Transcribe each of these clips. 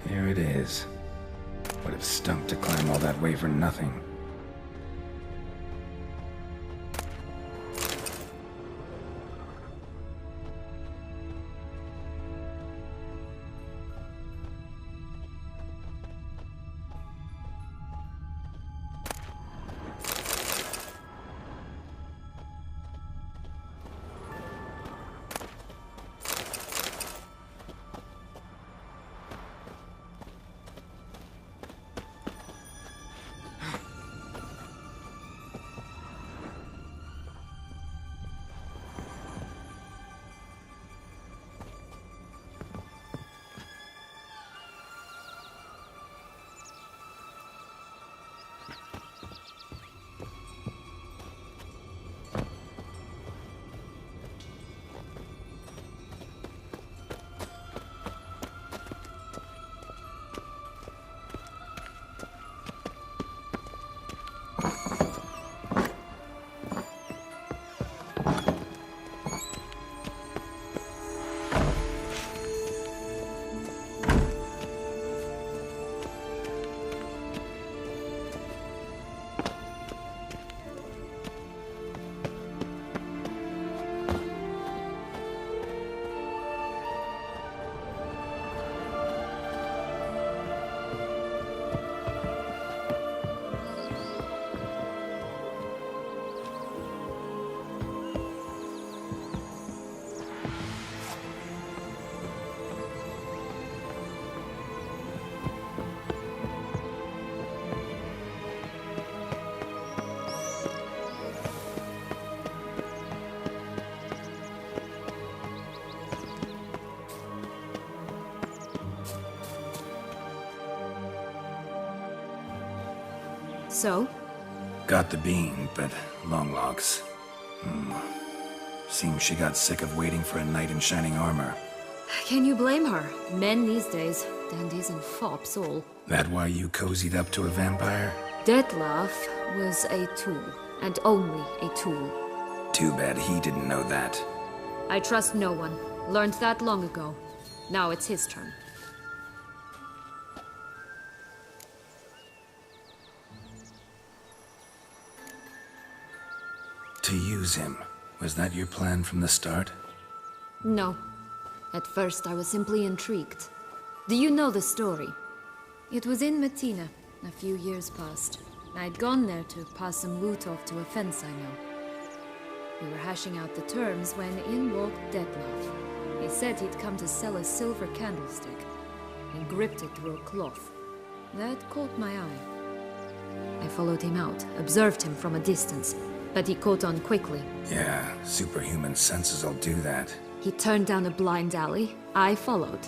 Here it is. Would have stunk to climb all that way for nothing. So? Got the bean, but Longlocks. Seems she got sick of waiting for a knight in shining armor. Can you blame her? Men these days, dandies and fops all. That why you cozied up to a vampire? Detlef was a tool, and only a tool. Too bad he didn't know that. I trust no one. Learned that long ago. Now it's his turn. To use him. Was that your plan from the start? No. At first I was simply intrigued. Do you know the story? It was in Metina, a few years past. I'd gone there to pass some loot off to a fence I know. We were hashing out the terms when in walked Detlef. He said he'd come to sell a silver candlestick, and gripped it through a cloth. That caught my eye. I followed him out, observed him from a distance, but he caught on quickly. Yeah, superhuman senses will do that. He turned down a blind alley. I followed.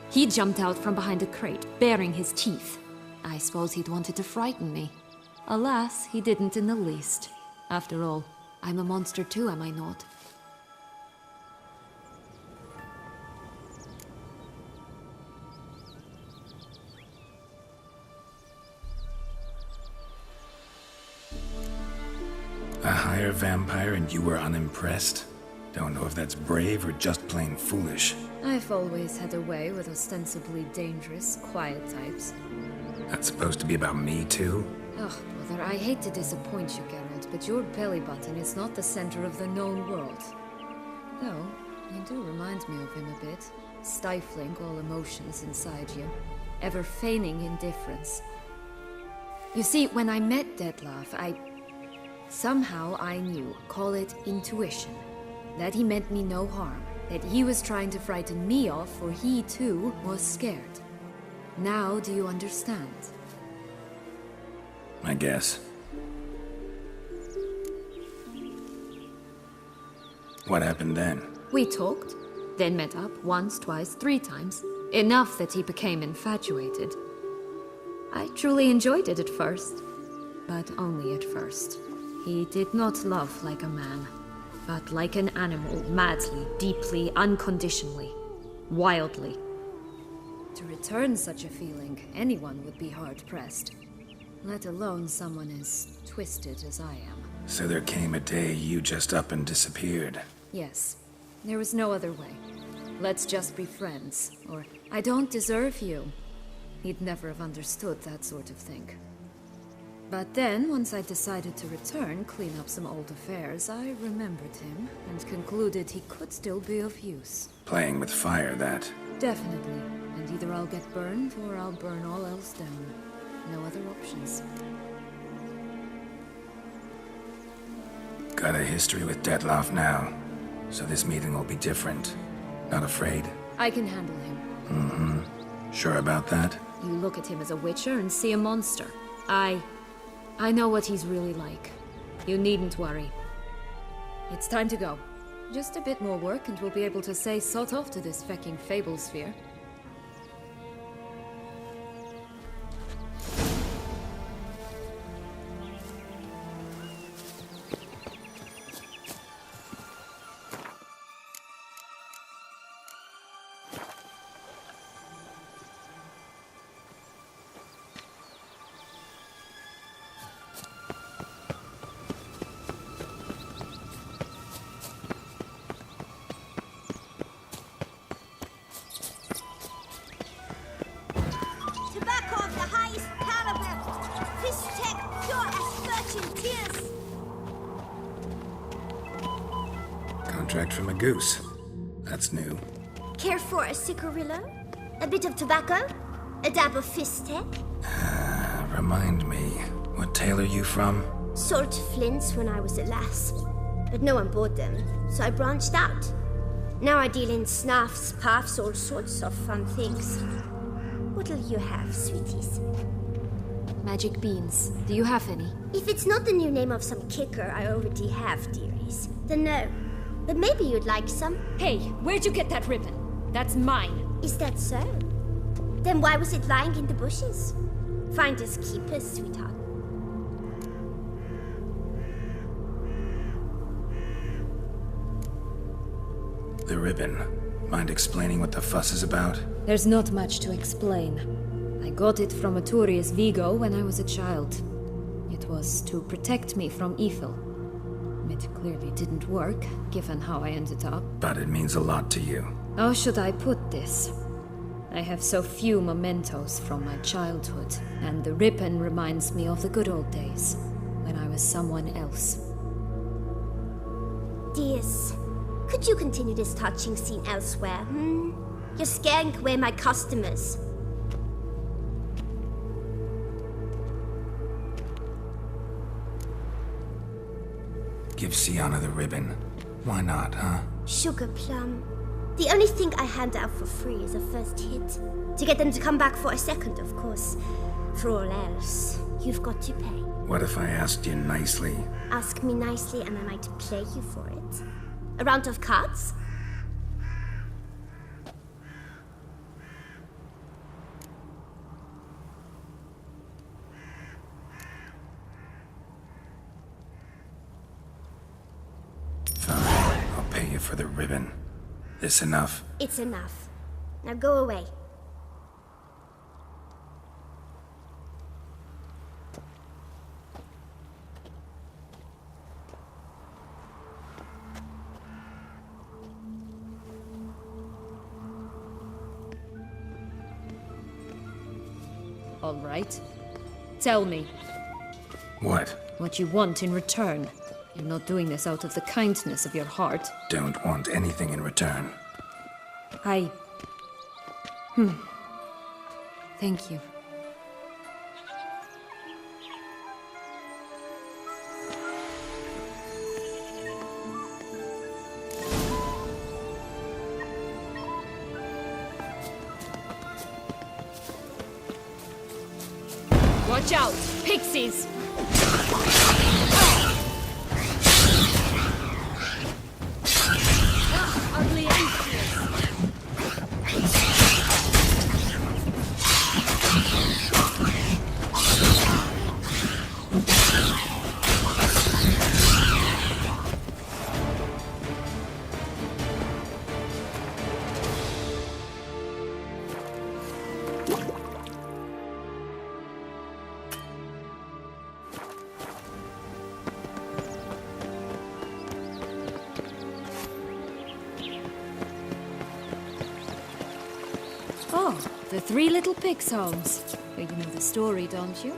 He jumped out from behind a crate, baring his teeth. I suppose he'd wanted to frighten me. Alas, he didn't in the least. After all, I'm a monster too, am I not? A higher vampire and you were unimpressed? Don't know if that's brave or just plain foolish. I've always had a way with ostensibly dangerous, quiet types. That's supposed to be about me, too? Ugh, brother, I hate to disappoint you, Geralt, but your belly button is not the center of the known world. Though, you do remind me of him a bit. Stifling all emotions inside you. Ever feigning indifference. You see, when I met Detlef, somehow I knew, call it intuition, that he meant me no harm. That he was trying to frighten me off, for he, too, was scared. Now do you understand? I guess. What happened then? We talked, then met up once, twice, 3 times. Enough that he became infatuated. I truly enjoyed it at first, but only at first. He did not love like a man, but like an animal, madly, deeply, unconditionally, wildly. To return such a feeling, anyone would be hard-pressed. Let alone someone as twisted as I am. So there came a day you just up and disappeared. Yes. There was no other way. Let's just be friends, or I don't deserve you. He'd never have understood that sort of thing. But then, once I decided to return, clean up some old affairs, I remembered him and concluded he could still be of use. Playing with fire, that. Definitely. And either I'll get burned, or I'll burn all else down. No other options. Got a history with Detlef now, so this meeting will be different. Not afraid? I can handle him. Mm-hmm. Sure about that? You look at him as a witcher and see a monster. I know what he's really like. You needn't worry. It's time to go. Just a bit more work and we'll be able to say sort off to this fecking fable sphere. Contract from a goose. That's new. Care for a cigarillo? A bit of tobacco? A dab of fistek? Remind me, what tale are you from? Sold flints when I was a lass. But no one bought them, so I branched out. Now I deal in snuffs, puffs, all sorts of fun things. What'll you have, sweeties? Magic beans. Do you have any? If it's not the new name of some kicker I already have, dearies, then no. But maybe you'd like some. Hey, where'd you get that ribbon? That's mine. Is that so? Then why was it lying in the bushes? Finders keepers, sweetheart. The ribbon. Mind explaining what the fuss is about? There's not much to explain. I got it from Aturius Vigo when I was a child. It was to protect me from evil. It clearly didn't work, given how I ended up. But it means a lot to you. How should I put this? I have so few mementos from my childhood, and the ribbon reminds me of the good old days, when I was someone else. Dears, could you continue this touching scene elsewhere, You're scaring away my customers. Give Sienna the ribbon. Why not, huh? Sugar plum. The only thing I hand out for free is a first hit. To get them to come back for a second, of course. For all else, you've got to pay. What if I asked you nicely? Ask me nicely and I might play you for it. A round of cards? For the ribbon. This enough? It's enough. Now go away. All right. Tell me What? what you want in return. You're not doing this out of the kindness of your heart. Don't want anything in return. Thank you. Watch out! Pixies! Ugly atheists! Oh, the three little pigs' homes. Well, you know the story, don't you?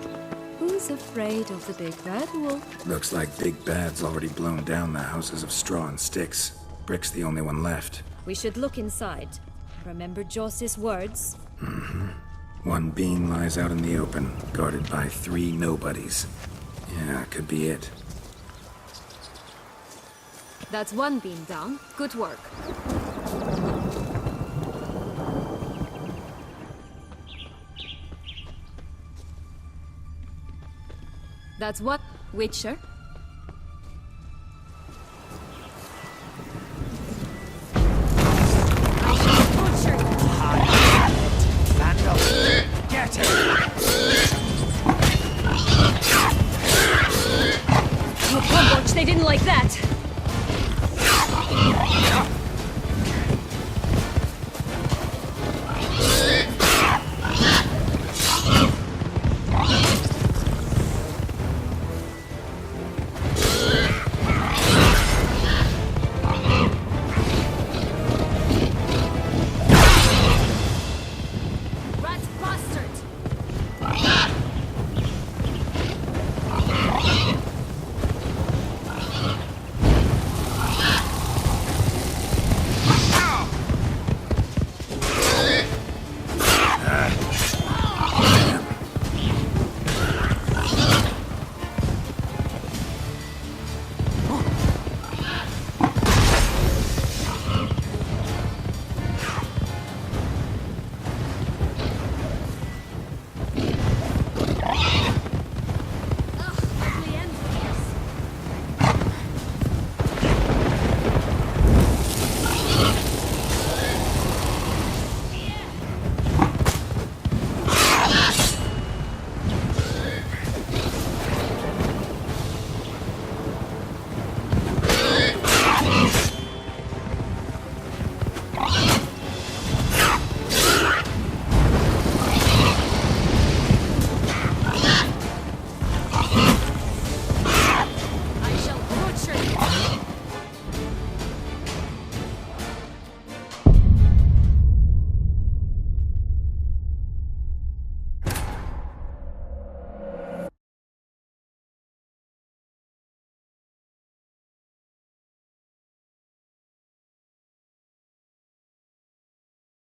Who's afraid of the big bad wolf? Looks like Big Bad's already blown down the houses of straw and sticks. Brick's the only one left. We should look inside. Remember Joss's words? One beam lies out in the open, guarded by 3 nobodies. Yeah, could be it. That's one beam down. Good work. That's what? Witcher?